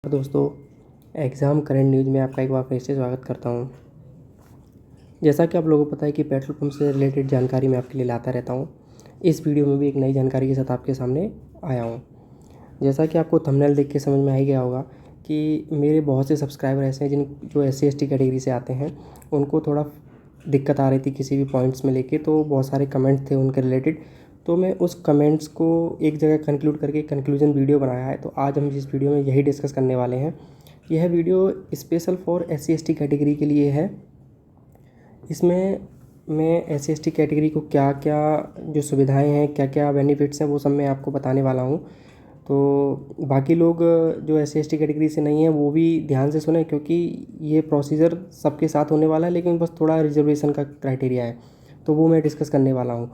दोस्तों, exam current news में आपका एक बार फिर से स्वागत करता हूं। जैसा कि आप लोगों को पता है कि पेट्रोल पंप से रिलेटेड जानकारी मैं आपके लिए लाता रहता हूं। इस वीडियो में भी एक नई जानकारी के साथ आपके सामने आया हूं। जैसा कि आपको थंबनेल देख के समझ में आ ही गया होगा कि मेरे बहुत से सब्सक्राइबर ऐसे हैं जो SC ST कैटेगरी से आते हैं। उनको थोड़ा दिक्कत आ रही थी किसी भी पॉइंट्स में लेके, तो बहुत सारे कमेंट्स थे उनके रिलेटेड। तो मैं उस कमेंट्स को एक जगह कंक्लूड करके कंक्लूजन वीडियो बनाया है। तो आज हम जिस वीडियो में यही डिस्कस करने वाले हैं, यह video special for SC ST category के लिए है। इसमें मैं SC ST कैटेगरी को क्या क्या जो सुविधाएं हैं, क्या क्या बेनिफिट्स हैं, वो सब मैं आपको बताने वाला हूँ। तो बाकी लोग जो SC ST कैटेगरी से नहीं है वो भी ध्यान से सुने, क्योंकि ये प्रोसीजर सबके साथ होने वाला है, लेकिन बस थोड़ा रिजर्वेशन का क्राइटेरिया है, तो वो मैं डिस्कस करने वाला हूँ।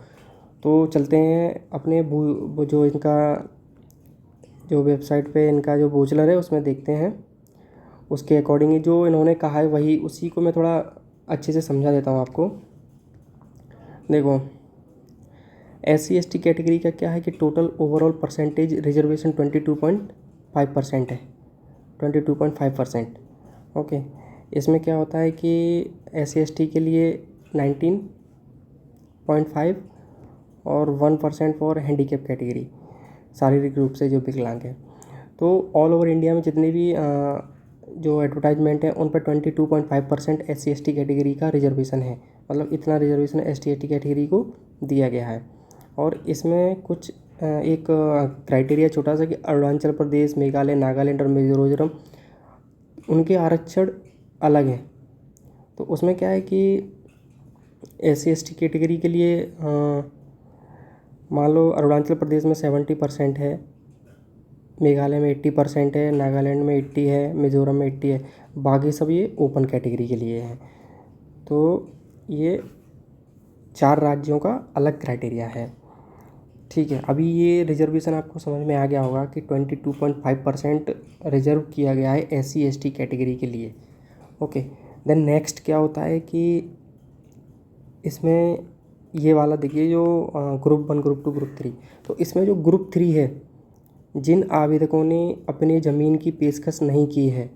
तो चलते हैं अपने वो जो इनका जो वेबसाइट पे इनका जो बोचलर है उसमें देखते हैं। उसके अकॉर्डिंग जो इन्होंने कहा है वही उसी को मैं थोड़ा अच्छे से समझा देता हूँ आपको। देखो, SC ST कैटेगरी का क्या है कि टोटल ओवरऑल परसेंटेज रिजर्वेशन 22.5% है। 22.5%। ओके, इसमें क्या होता है कि SC ST के लिए 19.5 और 1% फॉर हैंडीकैप कैटेगरी, शारीरिक रूप से जो विकलांग है। तो ऑल ओवर इंडिया में जितने भी जो एडवर्टाइजमेंट है उन पर 22.5% SC ST कैटेगरी का रिजर्वेशन है। मतलब इतना रिजर्वेशन SC ST कैटेगरी को दिया गया है। और इसमें कुछ एक क्राइटेरिया छोटा सा कि अरुणाचल प्रदेश, मेघालय, नागालैंड और मिजोरम, उनके आरक्षण अलग हैं। तो उसमें क्या है कि SC ST कैटेगरी के लिए मान लो अरुणाचल प्रदेश में 70% है, मेघालय में 80% है, नागालैंड में 80 है, मिज़ोरम में 80 है। बाकी सब ये ओपन कैटेगरी के लिए है। तो ये 4 राज्यों का अलग क्राइटेरिया है। ठीक है, अभी ये रिजर्वेशन आपको समझ में आ गया होगा कि 22.5% रिजर्व किया गया है SC ST कैटेगरी के लिए। ओके, देन नेक्स्ट क्या होता है कि इसमें ये वाला देखिए जो ग्रुप 1, ग्रुप 2, ग्रुप 3। तो इसमें जो ग्रुप 3 है, जिन आवेदकों ने अपनी ज़मीन की पेशकश नहीं की है,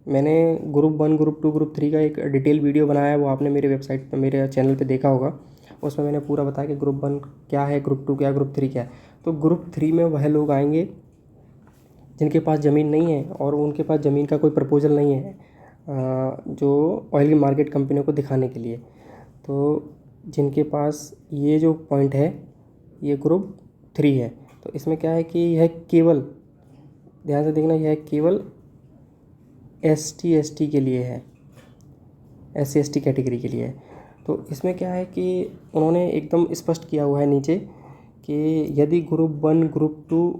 मैंने ग्रुप 1, ग्रुप 2, ग्रुप 3 का एक डिटेल वीडियो बनाया है, वो आपने मेरे वेबसाइट पर, मेरे चैनल पे देखा होगा। उसमें मैंने पूरा बताया कि ग्रुप 1 क्या है, ग्रुप 2 क्या है, ग्रुप 3 क्या है। तो ग्रुप 3 में वह लोग आएंगे जिनके पास ज़मीन नहीं है और उनके पास ज़मीन का कोई प्रपोजल नहीं है जो ऑयल मार्केट कंपनियों को दिखाने के लिए। तो जिनके पास ये जो पॉइंट है, ये ग्रुप 3 है। तो इसमें क्या है कि यह केवल, ध्यान से देखना, यह केवल ST ST के लिए है, SC ST कैटेगरी के लिए है। तो इसमें क्या है कि उन्होंने एकदम स्पष्ट किया हुआ है नीचे कि यदि ग्रुप 1, ग्रुप 2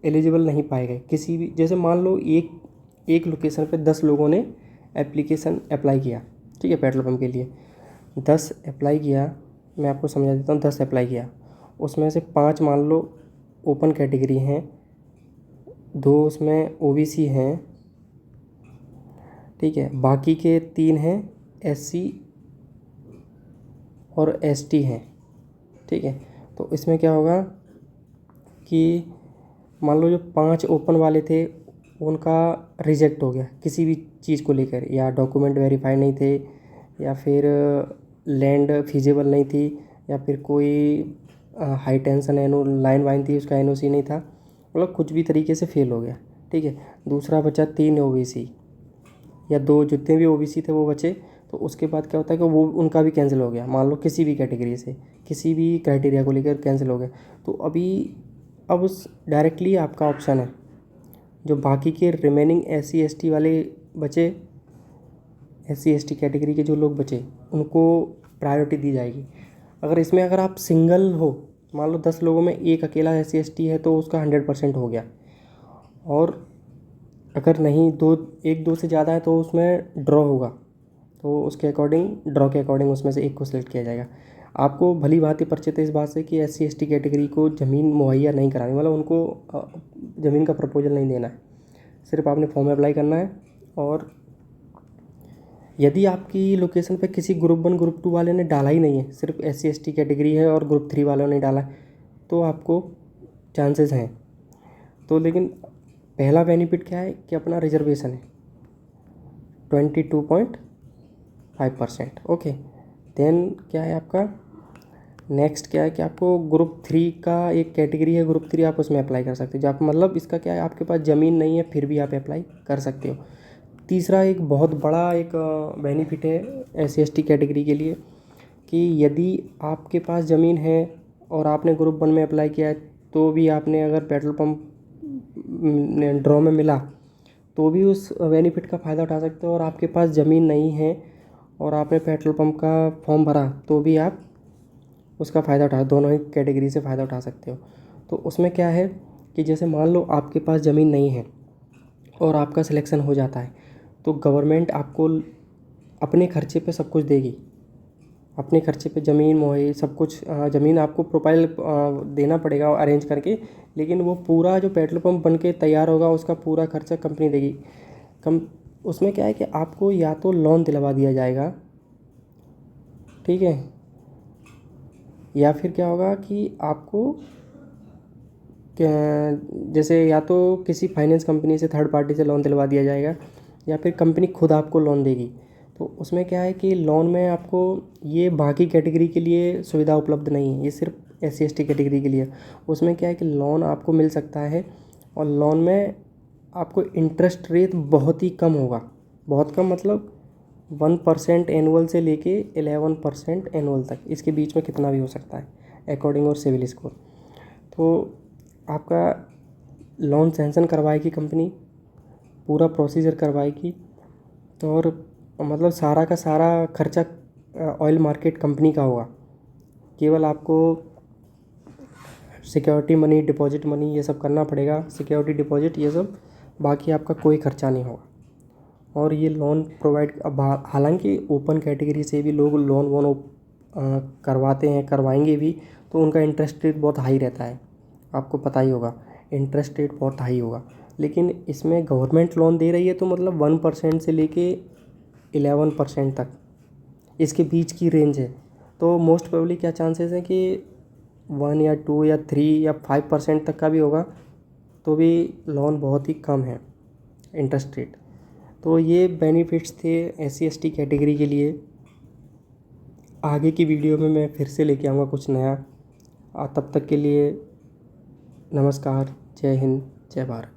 एलिजिबल नहीं पाए गए किसी भी, जैसे मान लो एक लोकेशन पे 10 लोगों ने अप्लाई किया, ठीक है, पेट्रोल पंप के लिए 10 अप्लाई किया। मैं आपको समझा देता हूँ, 10 अप्लाई किया, उसमें से 5 मान लो ओपन कैटेगरी हैं, 2 उसमें OBC हैं, ठीक है, बाकी के 3 हैं SC और ST हैं, ठीक है। तो इसमें क्या होगा कि मान लो जो 5 ओपन वाले थे उनका रिजेक्ट हो गया किसी भी चीज़ को लेकर, या डॉक्यूमेंट वेरीफाई नहीं थे, या फिर लैंड फिजिबल नहीं थी, या फिर कोई हाई टेंशन लाइन वाइन थी, उसका NOC नहीं था, मतलब कुछ भी तरीके से फेल हो गया, ठीक है। दूसरा बचा 3 OBC, या 2, जितने भी OBC थे वो बचे। तो उसके बाद क्या होता है कि वो उनका भी कैंसिल हो गया, मान लो किसी भी कैटेगरी से, किसी भी क्राइटेरिया को लेकर कैंसिल हो गया। तो अब उस डायरेक्टली आपका ऑप्शन है, जो बाकी के रिमेनिंग SC ST वाले बचे, SC ST कैटेगरी के जो लोग बचे उनको प्रायोरिटी दी जाएगी। अगर आप सिंगल हो, मान लो 10 लोगों में एक अकेला SC ST है, तो उसका 100% हो गया। और अगर नहीं, 1-2 से ज़्यादा है तो उसमें ड्रॉ होगा, तो उसके अकॉर्डिंग, ड्रॉ के अकॉर्डिंग उसमें से एक को सिलेक्ट किया जाएगा। आपको भली भांति परिचित है इस बात से कि SC ST कैटेगरी को ज़मीन मुहैया नहीं करानी, मतलब उनको ज़मीन का प्रपोजल नहीं देना है, सिर्फ आपने फॉर्म अप्लाई करना है। और यदि आपकी लोकेशन पे किसी ग्रुप 1, ग्रुप 2 वाले ने डाला ही नहीं है, सिर्फ SC ST कैटेगरी है और ग्रुप 3 वालों ने डाला है, तो आपको चांसेस हैं। तो लेकिन पहला बेनिफिट क्या है कि अपना रिजर्वेशन है 22.5%। ओके, देन क्या है आपका नेक्स्ट क्या है कि आपको ग्रुप 3 का एक कैटेगरी है, ग्रुप 3 आप उसमें अप्लाई कर सकते हो। जो आप मतलब इसका क्या है, आपके पास ज़मीन नहीं है फिर भी आप अप्लाई कर सकते हो। तीसरा एक बहुत बड़ा एक बेनिफिट है SC ST कैटेगरी के लिए कि यदि आपके पास ज़मीन है और आपने ग्रुप 1 में अप्लाई किया है तो भी आपने अगर पेट्रोल पंप ड्रॉ में मिला तो भी उस बेनिफिट का फ़ायदा उठा सकते हो। और आपके पास ज़मीन नहीं है और आपने पेट्रोल पंप का फॉर्म भरा तो भी आप उसका फ़ायदा उठा, दोनों ही कैटेगरी से फ़ायदा उठा सकते हो। तो उसमें क्या है कि जैसे मान लो आपके पास ज़मीन नहीं है और आपका सिलेक्शन हो जाता है तो गवर्नमेंट आपको अपने खर्चे पे सब कुछ देगी, अपने खर्चे पे ज़मीन मुहैया सब कुछ। ज़मीन आपको प्रोफाइल देना पड़ेगा अरेंज करके, लेकिन वो पूरा जो पेट्रोल पंप बन के तैयार होगा उसका पूरा खर्चा कंपनी देगी। उसमें क्या है कि आपको या तो लोन दिलवा दिया जाएगा, ठीक है, या फिर क्या होगा कि आपको जैसे या तो किसी फाइनेंस कंपनी से थर्ड पार्टी से लोन दिलवा दिया जाएगा या फिर कंपनी खुद आपको लोन देगी। तो उसमें क्या है कि लोन में आपको ये बाकी कैटेगरी के लिए सुविधा उपलब्ध नहीं है, ये सिर्फ SC ST कैटेगरी के लिए। उसमें क्या है कि लोन आपको मिल सकता है और लोन में आपको इंटरेस्ट रेट बहुत ही कम होगा, बहुत कम मतलब 1% एनुअल से लेके 11% एनुअल तक, इसके बीच में कितना भी हो सकता है अकॉर्डिंग और सिविल स्कोर। तो आपका लोन सैंक्शन करवाएगी कंपनी, पूरा प्रोसीजर करवाएगी। तो और मतलब सारा का सारा खर्चा ऑयल मार्केट कंपनी का होगा, केवल आपको सिक्योरिटी मनी, डिपॉजिट मनी ये सब करना पड़ेगा, सिक्योरिटी डिपॉजिट ये सब, बाकी आपका कोई खर्चा नहीं होगा। और ये लोन प्रोवाइड, अब हालांकि ओपन कैटेगरी से भी लोग लोन वोन करवाते हैं, करवाएंगे भी, तो उनका इंटरेस्ट रेट बहुत हाई रहता है, आपको पता ही होगा, इंटरेस्ट रेट बहुत हाई होगा। लेकिन इसमें गवर्नमेंट लोन दे रही है तो मतलब 1% से लेके 11% तक, इसके बीच की रेंज है। तो मोस्ट प्रोबेबली क्या चांसेस हैं कि 1 या 2 या 3 या 5% तक का भी होगा, तो भी लोन बहुत ही कम है इंटरेस्ट रेट। तो ये बेनिफिट्स थे SC ST कैटेगरी के लिए। आगे की वीडियो में मैं फिर से लेके आऊँगा कुछ नया। तब तक के लिए नमस्कार, जय हिंद, जय भारत।